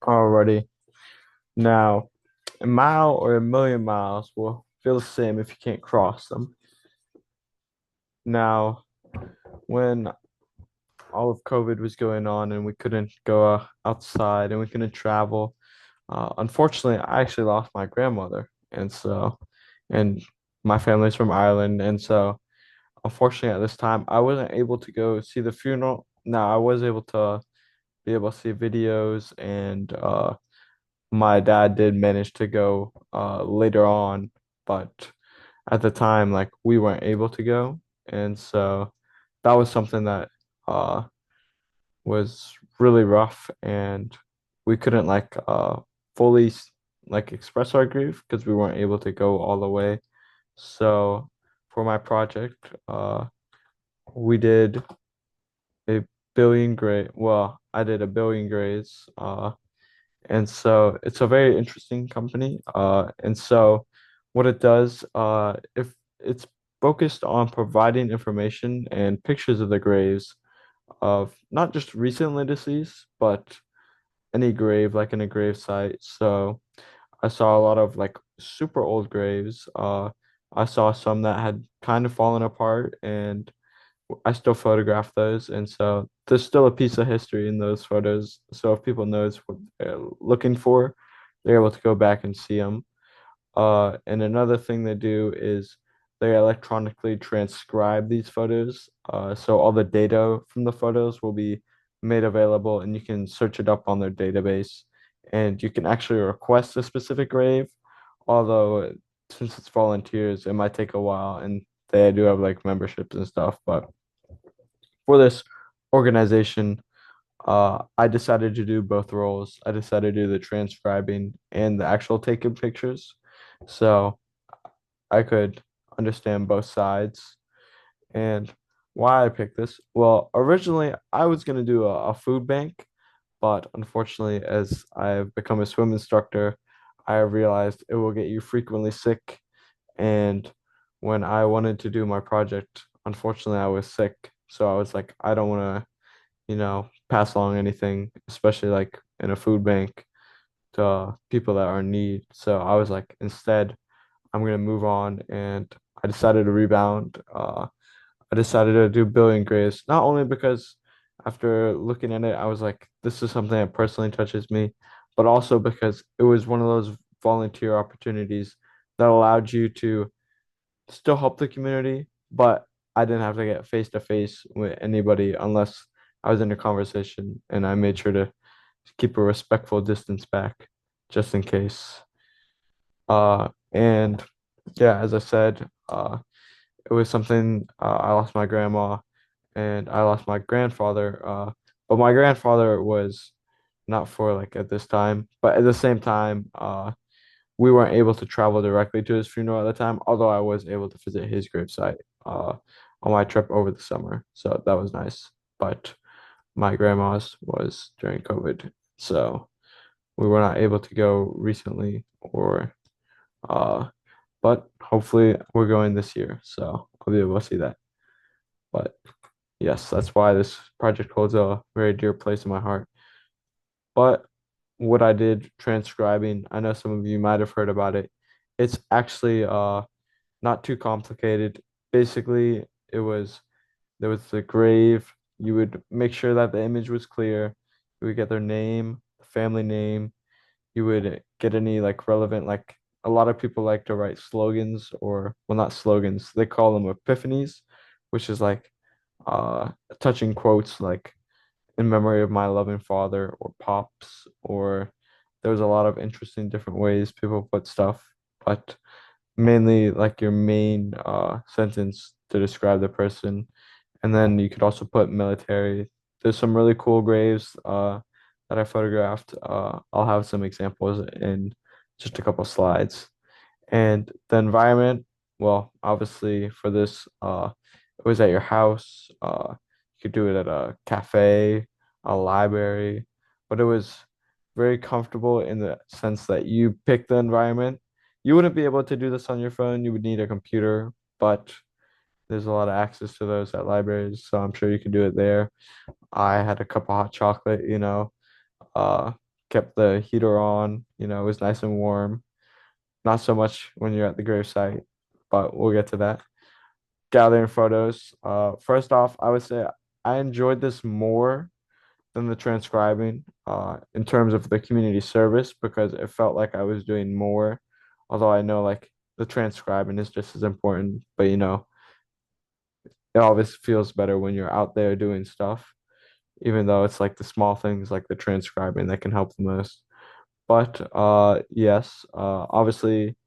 Already. Now, a mile or a million miles will feel the same if you can't cross them. Now, when all of COVID was going on and we couldn't go outside and we couldn't travel, unfortunately, I actually lost my grandmother. And my family's from Ireland. And so, unfortunately, at this time, I wasn't able to go see the funeral. Now, I was able to be able to see videos, and my dad did manage to go later on, but at the time, like we weren't able to go, and so that was something that uh was really rough, and we couldn't fully like express our grief because we weren't able to go all the way. So for my project, we did a billion grade. Well, I did a billion grades. And so it's a very interesting company. And so what it does, if it's focused on providing information and pictures of the graves of not just recently deceased, but any grave, like in a grave site. So I saw a lot of like super old graves. I saw some that had kind of fallen apart, and I still photograph those, and so there's still a piece of history in those photos. So if people knows what they're looking for, they're able to go back and see them. And another thing they do is they electronically transcribe these photos. So all the data from the photos will be made available, and you can search it up on their database, and you can actually request a specific grave. Although since it's volunteers, it might take a while, and they do have like memberships and stuff, but for this organization, I decided to do both roles. I decided to do the transcribing and the actual taking pictures. So I could understand both sides. And why I picked this? Well, originally I was going to do a food bank, but unfortunately, as I've become a swim instructor, I realized it will get you frequently sick. And when I wanted to do my project, unfortunately, I was sick. So I was like, I don't want to pass along anything, especially like in a food bank to people that are in need. So I was like, instead, I'm gonna move on, and I decided to rebound. I decided to do billion grace, not only because after looking at it, I was like, this is something that personally touches me, but also because it was one of those volunteer opportunities that allowed you to still help the community, but I didn't have to get face to face with anybody unless I was in a conversation, and I made sure to keep a respectful distance back just in case. And yeah, as I said, it was something I lost my grandma and I lost my grandfather. But my grandfather was not for like at this time, but at the same time, we weren't able to travel directly to his funeral at the time, although I was able to visit his gravesite on my trip over the summer. So that was nice. But my grandma's was during COVID. So we were not able to go recently or uh but hopefully we're going this year. So I'll be able to see that. But yes, that's why this project holds a very dear place in my heart. But what I did transcribing, I know some of you might have heard about it. It's actually not too complicated. Basically, it was there was the grave. You would make sure that the image was clear. You would get their name, the family name. You would get any like relevant like a lot of people like to write slogans or well not slogans. They call them epiphanies, which is like touching quotes like in memory of my loving father or pops or there was a lot of interesting different ways people put stuff, but mainly like your main sentence to describe the person. And then you could also put military. There's some really cool graves that I photographed. I'll have some examples in just a couple slides. And the environment, well, obviously for this, it was at your house. You could do it at a cafe, a library, but it was very comfortable in the sense that you pick the environment. You wouldn't be able to do this on your phone. You would need a computer, but there's a lot of access to those at libraries, so I'm sure you could do it there. I had a cup of hot chocolate, uh, kept the heater on. It was nice and warm. Not so much when you're at the gravesite, but we'll get to that. Gathering photos. First off, I would say I enjoyed this more than the transcribing in terms of the community service because it felt like I was doing more. Although I know like the transcribing is just as important, but it always feels better when you're out there doing stuff, even though it's like the small things like the transcribing that can help the most. But yes, obviously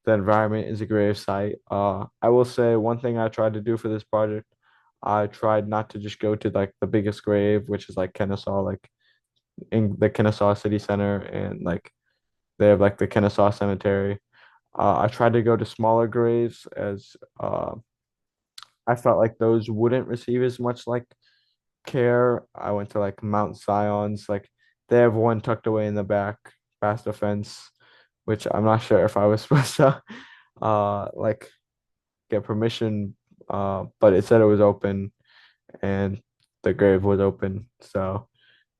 the environment is a grave site. I will say one thing I tried to do for this project, I tried not to just go to like the biggest grave, which is like Kennesaw, like in the Kennesaw City Center, and like they have like the Kennesaw Cemetery. I tried to go to smaller graves as I felt like those wouldn't receive as much like care. I went to like Mount Zion's, like they have one tucked away in the back past the fence, which I'm not sure if I was supposed to like get permission, but it said it was open and the grave was open, so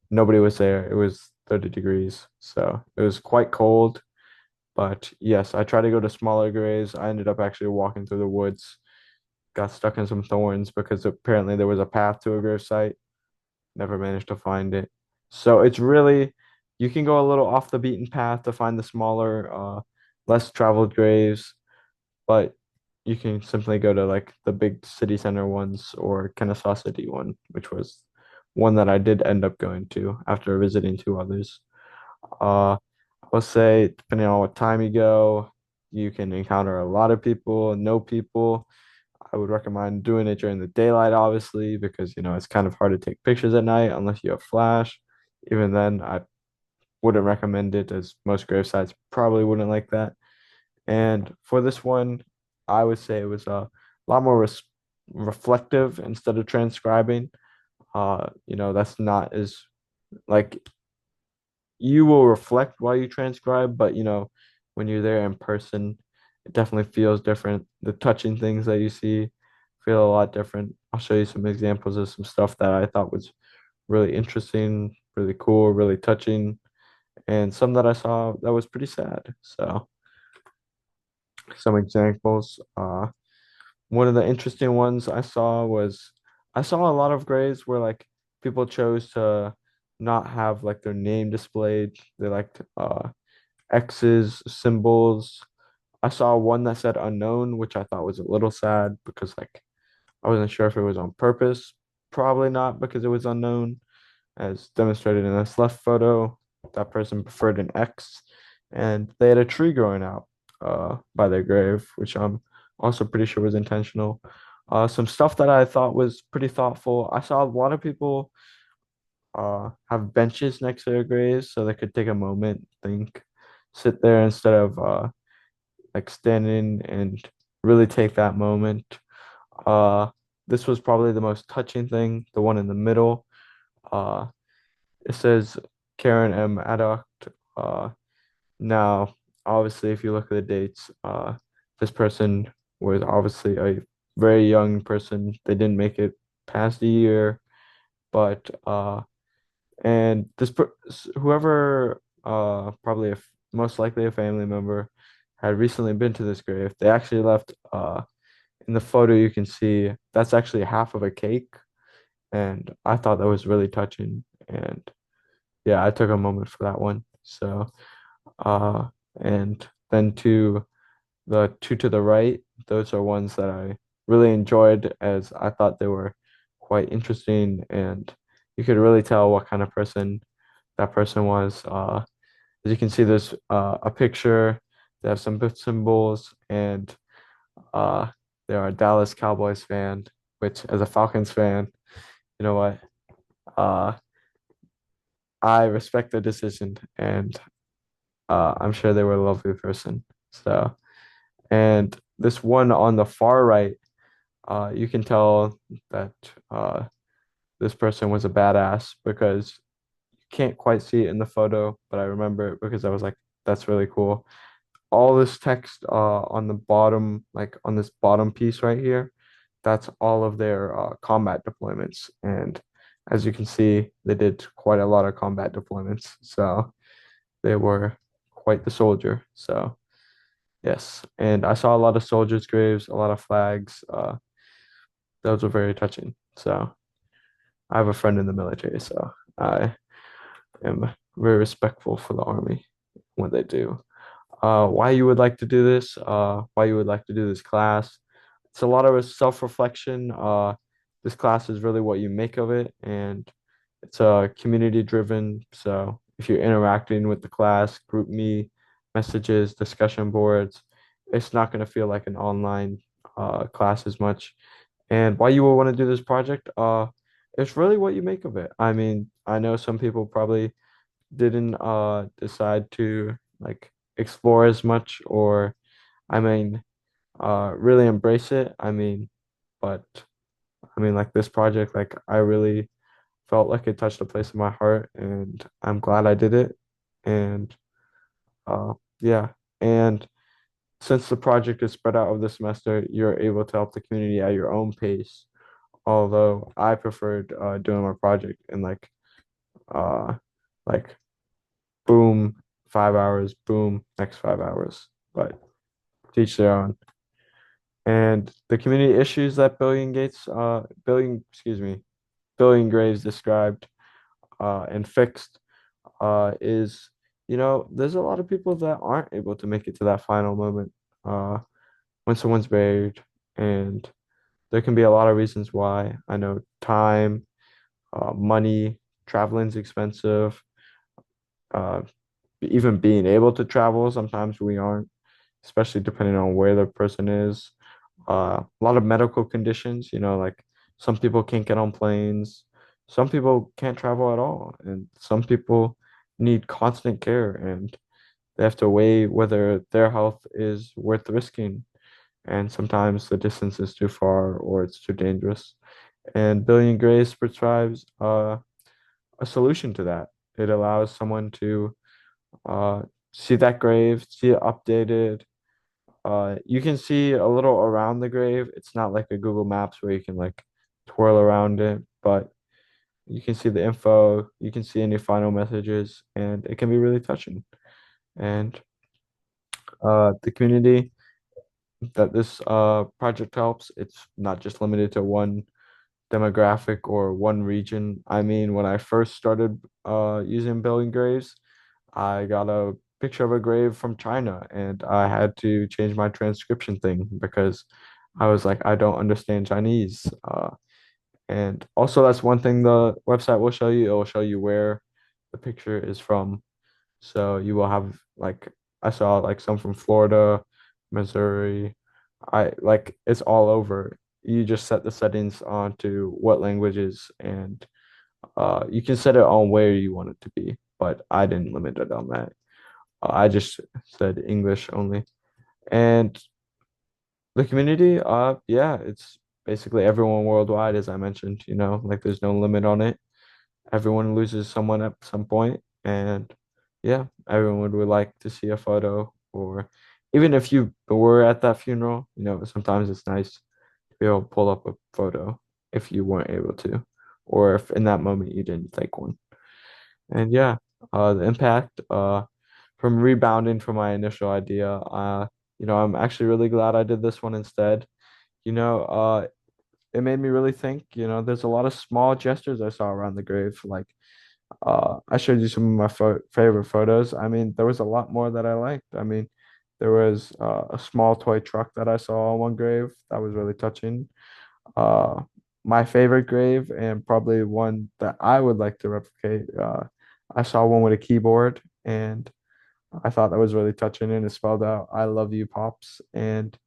nobody was there. It was 30 degrees, so it was quite cold. But yes, I tried to go to smaller graves. I ended up actually walking through the woods, got stuck in some thorns because apparently there was a path to a grave site. Never managed to find it. So it's really, you can go a little off the beaten path to find the smaller, less traveled graves, but you can simply go to like the big city center ones or Kennesaw City one, which was one that I did end up going to after visiting two others. Uh, I'll say depending on what time you go, you can encounter a lot of people, know people. I would recommend doing it during the daylight, obviously, because it's kind of hard to take pictures at night unless you have flash. Even then, I wouldn't recommend it as most grave sites probably wouldn't like that. And for this one, I would say it was a lot more reflective instead of transcribing. That's not as like you will reflect while you transcribe, but when you're there in person, it definitely feels different. The touching things that you see feel a lot different. I'll show you some examples of some stuff that I thought was really interesting, really cool, really touching, and some that I saw that was pretty sad. So, some examples. One of the interesting ones I saw was I saw a lot of graves where like people chose to not have like their name displayed. They liked X's, symbols. I saw one that said unknown, which I thought was a little sad because like I wasn't sure if it was on purpose. Probably not because it was unknown, as demonstrated in this left photo. That person preferred an X, and they had a tree growing out by their grave, which I'm also pretty sure was intentional. Some stuff that I thought was pretty thoughtful. I saw a lot of people have benches next to their graves so they could take a moment, think, sit there instead of like standing and really take that moment. Uh, this was probably the most touching thing, the one in the middle. Uh, it says Karen M. Addock. Uh, Now, obviously, if you look at the dates, this person was obviously a very young person. They didn't make it past a year, but and whoever probably most likely a family member had recently been to this grave. They actually left in the photo you can see that's actually half of a cake, and I thought that was really touching. And yeah, I took a moment for that one. So uh, and then the two to the right, those are ones that I really enjoyed as I thought they were quite interesting and you could really tell what kind of person that person was. As you can see, there's a picture. They have some symbols, and uh, they're a Dallas Cowboys fan, which, as a Falcons fan, you know what? Uh, I respect their decision, and I'm sure they were a lovely person. So, and this one on the far right, you can tell that this person was a badass because you can't quite see it in the photo, but I remember it because I was like, that's really cool. All this text on the bottom, like on this bottom piece right here, that's all of their combat deployments. And as you can see, they did quite a lot of combat deployments. So They were quite the soldier. So yes, and I saw a lot of soldiers' graves, a lot of flags. Those were very touching. So I have a friend in the military, so I am very respectful for the army when they do. Why you would like to do this? Why you would like to do this class? It's a lot of self-reflection. This class is really what you make of it, and it's community driven. So if you're interacting with the class, group me, messages, discussion boards, it's not going to feel like an online class as much. And why you will want to do this project? It's really what you make of it. I mean, I know some people probably didn't decide to like explore as much, or I mean really embrace it. But I mean like this project, like I really felt like it touched a place in my heart, and I'm glad I did it. And uh yeah, and since the project is spread out over the semester, you're able to help the community at your own pace. Although I preferred doing my project in uh like boom, 5 hours, boom, next 5 hours. But teach their own. And the community issues that Billion Graves described and fixed is, there's a lot of people that aren't able to make it to that final moment uh, when someone's buried, and there can be a lot of reasons why. I know time, money, traveling's expensive, uh, even being able to travel, sometimes we aren't, especially depending on where the person is. A lot of medical conditions, like some people can't get on planes, some people can't travel at all, and some people need constant care, and they have to weigh whether their health is worth risking. And sometimes the distance is too far or it's too dangerous. And Billion Grace prescribes a solution to that. It allows someone to uh, see that grave, see it updated. You can see a little around the grave. It's not like a Google Maps where you can like twirl around it, but you can see the info, you can see any final messages, and it can be really touching. And the community that this project helps, it's not just limited to one demographic or one region. I mean, when I first started using Building Graves, I got a picture of a grave from China, and I had to change my transcription thing because I was like, I don't understand Chinese. And also, that's one thing the website will show you. It will show you where the picture is from. So you will have like, I saw like some from Florida, Missouri. I like it's all over. You just set the settings onto what languages, and you can set it on where you want it to be. But I didn't limit it on that. I just said English only. And the community, yeah, it's basically everyone worldwide, as I mentioned, like there's no limit on it. Everyone loses someone at some point, and yeah, everyone would like to see a photo, or even if you were at that funeral, sometimes it's nice to be able to pull up a photo if you weren't able to, or if in that moment you didn't take one. And yeah, the impact from rebounding from my initial idea, I'm actually really glad I did this one instead. You know, uh, it made me really think, there's a lot of small gestures I saw around the grave. Like, I showed you some of my favorite photos. I mean, there was a lot more that I liked. I mean, there was a small toy truck that I saw on one grave that was really touching. Uh, my favorite grave, and probably one that I would like to replicate. I saw one with a keyboard, and I thought that was really touching, and it spelled out "I love you, Pops." And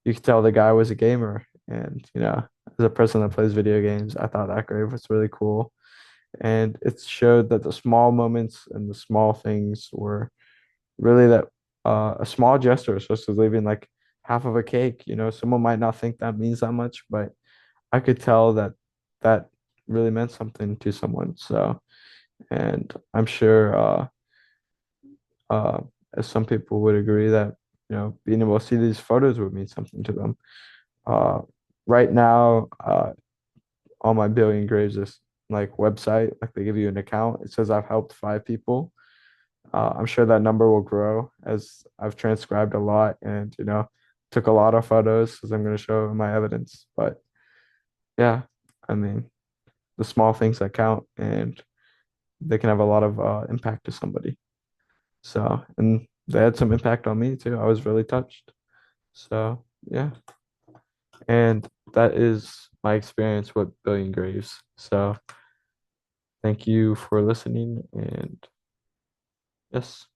you could tell the guy was a gamer. And as a person that plays video games, I thought that grave was really cool. And it showed that the small moments and the small things were really that a small gesture, such as leaving like half of a cake. Someone might not think that means that much, but I could tell that that really meant something to someone. So, and I'm sure, uh, as some people would agree that, being able to see these photos would mean something to them. Uh, right now, on my Billion Graves this like website, like they give you an account. It says I've helped 5 people. I'm sure that number will grow as I've transcribed a lot and, took a lot of photos as I'm going to show in my evidence. But yeah, I mean, the small things that count and they can have a lot of impact to somebody. So, and they had some impact on me too. I was really touched. So, yeah. And that is my experience with Billion Graves. So, thank you for listening. And yes.